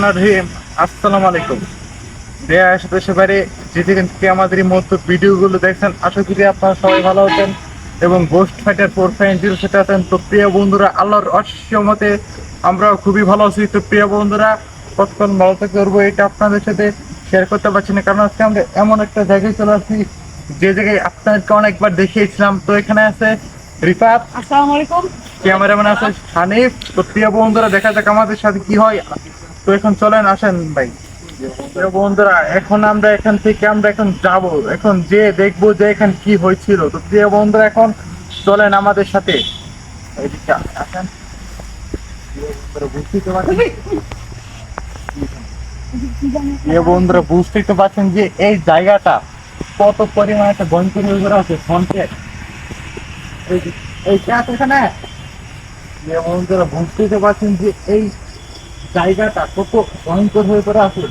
রহিম। আসসালামু আলাইকুম। দেশ দেশে বাইরে যে যেখান থেকে আমাদের এই মতো ভিডিওগুলো দেখছেন, আশা করি আপনারা সবাই ভালো আছেন এবং গোস্ট ফাইটার 450 সাথে আছেন। তো প্রিয় বন্ধুরা, আল্লাহর অসীমতে আমরা খুবই ভালো আছি। তো প্রিয় বন্ধুরা, কতক্ষণ ভালো থাকতে পারবো এটা আপনাদের সাথে শেয়ার করতে পারছি না, কারণ আজকে আমরা এমন একটা জায়গায় চলে আসছি যে জায়গায় আপনাদেরকে অনেকবার দেখিয়েছিলাম। তো এখানে আছে রিফাত, আসসালামু আলাইকুম। ক্যামেরাম্যান আছে হানিফ। তো প্রিয় বন্ধুরা, দেখা যাক আমাদের সাথে কি হয়। তো এখন চলেন, আসেন ভাই। প্রিয় বন্ধুরা, এখন আমরা এখান থেকে এখন যাব, এখন যে দেখবো যে এখানে কি হয়েছিল। তো প্রিয় বন্ধুরা, এখন চলেন আমাদের সাথে। এদিকে আসেন। প্রিয় বন্ধুরা, বুঝতেই তো পারছেন যে এই জায়গাটা কত পরিমাণে একটা ভয়ঙ্কর হয়ে পড়ে আছে। ফ্রন্টে এই এখানে বন্ধুরা, বুঝতেই তো পারছেন যে এই জায়গাটা কত ভয়ঙ্কর হয়ে পড়ে আছে।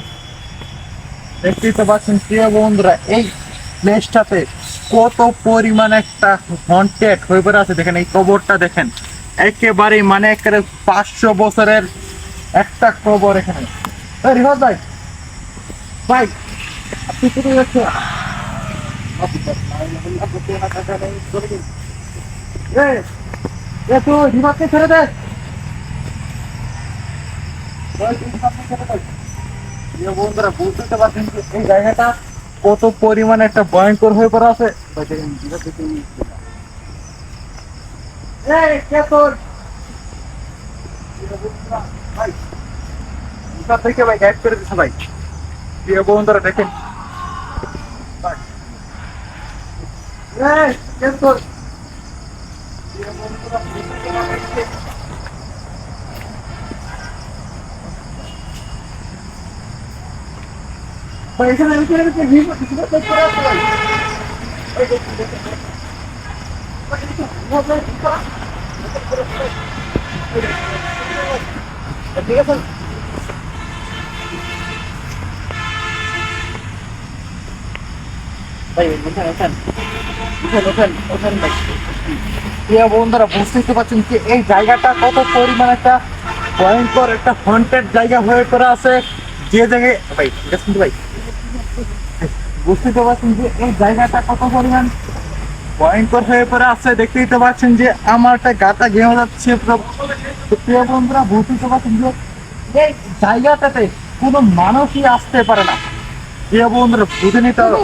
দেখতেই তো পাচ্ছেন প্রিয় বন্ধুরা, এই প্লেসটাতে কত পরিমাণ একটা হন্টেড হয়ে পড়ে আছে। দেখেন এই কবরটা, দেখেন একেবারে মানে একেবারে 500 বছরের একটা কবর এখানে। রিফাত ভাই, ভাই আপনি কোথায় যাচ্ছেন? তুই রিফাতকে ছেড়ে দে। বন্ধুরা, বুঝতে পারছেন যে এই জায়গাটা কত পরিমাণে একটা ভয়ঙ্কর হয়ে পড়ে আছে। ভাই গাইড করে দিচ্ছে ভাই। প্রিয় বন্ধুরা দেখেন, এখানে ঠিক আছে। বন্ধুরা, বুঝতে পারছেন যে এই জায়গাটা কত পরিমাণ একটা ভয়ঙ্কর একটা হন্টেড জায়গা হয়ে পড়ে আছে। যে জায়গায় ভাই ভাই বুঝতে তো পারছেন যে এই জায়গাটা কত পরিমাণ ভয়ঙ্কর হয়ে পড়ে আছে। দেখতেই তো পাচ্ছেন যে আমার একটা গাটা ঘেমে যাচ্ছে। প্রিয় বন্ধুরা, বুঝতে তো পারছেন যে এই জায়গাটাতে কোনো মানুষই আসতে পারে না। প্রিয় বন্ধুরা, বুঝে নিতে হবে।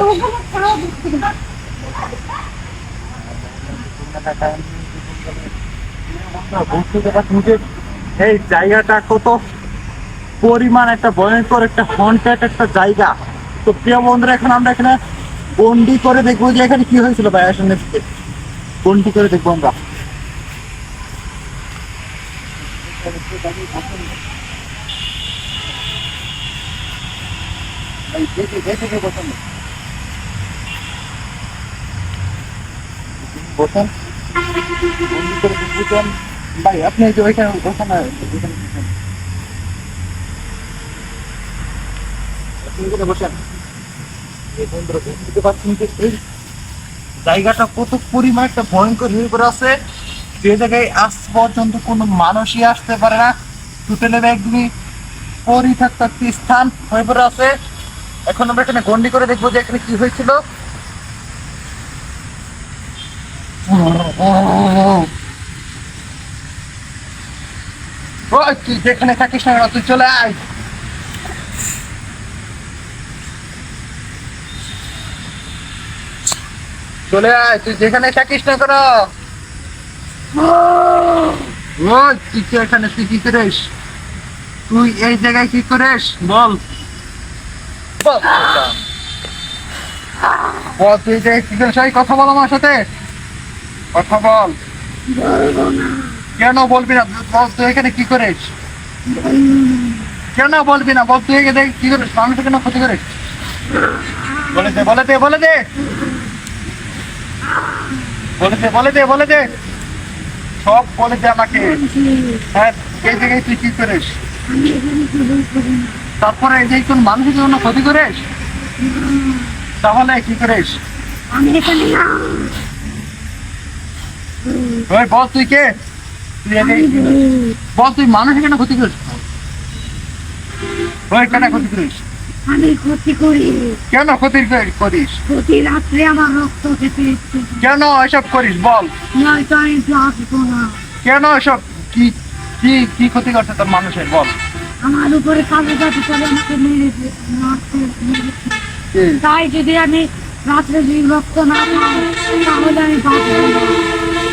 বুঝতে পারছেন যে এই জায়গাটা কত পরিমাণ একটা ভয়ঙ্কর একটা হন্টেড একটা জায়গা। তো প্রিয় বন্ধুরা, এখন আমরা এখানে বন্দি করে দেখবো যে এখানে কি হয়েছিল। ভাই আসেন, বন্দি করে দেখবো আমরা। বসেন, বন্দি করে দেখবো ভাই। আপনি যে ওইখানে বসেন, বসেন। বুঝতে পারছেন যে এই জায়গাটা কত পরিমাণ একটা ভয়ঙ্কর হয়ে পড়ে আছে, যে জায়গায় আজ পর্যন্ত কোনো মানুষই আসতে পারে না। টোটালি একদমই পরিত্যক্ত একটি স্থান হয়ে পড়ে আছে। এখন আমরা এখানে গন্ডি করে দেখবো যে এখানে কি হয়েছিল। তুই যেখানে থাকিস না, তুই চলে আয়। চলে আয়, তুই যেখানে থাকিস না কেন। তুই কি এখানে, তুই কি করিস? তুই এই জায়গায় কি করিস বল? তুই যে কি করিস? কথা বল আমার সাথে, কথা বল। কেন বলবি না? বল, তুই এখানে কি করিস? কেন বলবি না? বল, তুই এখানে কি করিস? মানুষের কেন ক্ষতি করিস? বলে দে, বলে দে, বলে দে, বলে দে, বলে দে, বলে দে, সব বলে দে আমাকে। হ্যাঁ, এই জায়গায় তুই কি করিস? তারপরে এই যে কোন মানুষের জন্য ক্ষতি করিস, তাহলে কি করিস? ওই বল, তুই কে? তুই বল, তুই মানুষের কেন ক্ষতি করিস? ওই কেন ক্ষতি করিস? আমি ক্ষতি করি। কেন ক্ষতি করিস? প্রতি রাত্রে আমার রক্ত খেতে ইচ্ছে করে। কেন এসব করিস বল? নয়তো আমি বাঁচবো না। কেন এসব কি কি কি ক্ষতি করছে তোর মানুষের বল? আমার উপরে কালো জাদু করে আমাকে মেরেছে। তাই যদি আমি রাত্রে যদি রক্ত না পাই তাহলে আমি বাঁচবো না।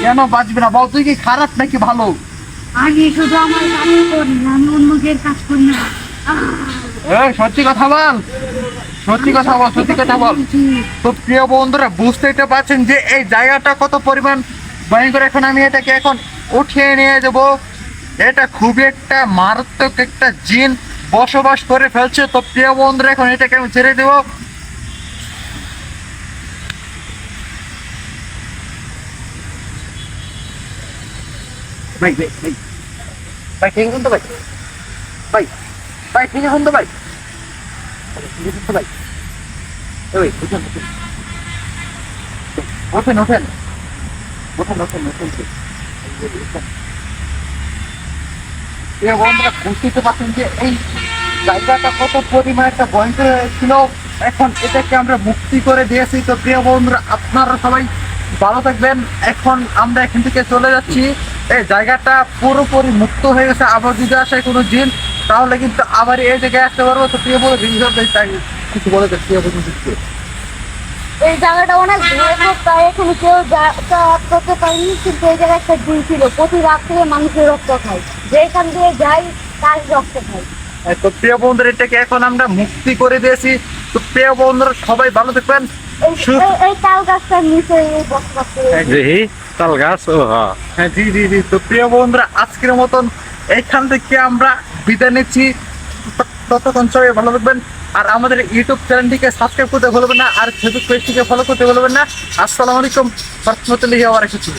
কেন বাঁচবি না বল? তুই কি খারাপ নাকি ভালো? আমি শুধু আমার কাজ করি, আমি অন্যদের কাজ করি না। সত্যি কথা বল, সত্যি কথা বল, সত্যি কথা বল। তো প্রিয় বন্ধুরা, বুঝতেই তো পারছেন যে এই জায়গাটা কত পরিমাণ ভয়ঙ্কর। এখন আমি এটাকে এখন উঠিয়ে নিয়ে যাব। এটা খুবই একটা মারাত্মক একটা জিন বসবাস করে ফেলছে। তো প্রিয় বন্ধুরা, এখন এটাকে আমি ছেড়ে দেব। ভাই ভাই ভাই ভাই ঠিক আছেন তো ভাই? ভাই ভাই ঠিক আছেন তো ভাই? ঠিক আছেন তো ভাই? ওই উঠেন উঠেন ওঠেন ওঠেন ওঠেন ওঠেন ওঠেন। এ বন্ধুরা, বুঝতে পারছেন যে এই জায়গাটা কত পরিমাণ একটা ভয়ঙ্কর ছিল। এখন এটাকে আমরা মুক্তি করে দিয়েছি। তো প্রিয় বন্ধুরা, আপনারা সবাই ভালো থাকবেন। এখন আমরা এখান থেকে চলে যাচ্ছি। এই জায়গাটা পুরোপুরি মুক্ত হয়ে গেছে। আবার যদি আসে কোনো জিন তাহলে কিন্তু আবার এই জায়গায় আসতে পারবো। তো প্রিয় বন্ধু, কিছু বলে দেয় প্রিয় বন্ধু। এই জায়গাটা অনেক ভয়ানক, তাই এখানে কেউ যাতায়াত করতে পারেনি। কিন্তু এই জায়গায় একটা জিন ছিল, প্রতি রাত্রে মানুষের রক্ত খায়, যেখান দিয়ে যাই তার রক্ত খায়। তো প্রিয় বন্ধুরা, এটাকে এখন আমরা মুক্তি করে দিয়েছি। তো প্রিয় বন্ধুরা, সবাই ভালো থাকবেন। এই তাল গাছটার নিচে বসবাস করে। তাল গাছ, ও হ্যাঁ, জি জি জি। তো প্রিয় বন্ধুরা, আজকের মতন এইখান থেকে আমরা বিদায় নিচ্ছি। ততক্ষণ সবাই ভালো থাকবেন। আর আমাদের ইউটিউব চ্যানেলটিকে সাবস্ক্রাইব করতে ভুলবেন না, আর ফেসবুক পেজটিকে ফলো করতে ভুলবেন না। আসসালামু আলাইকুম ওয়া রাহমাতুল্লাহি ওয়া বারাকাতুহু।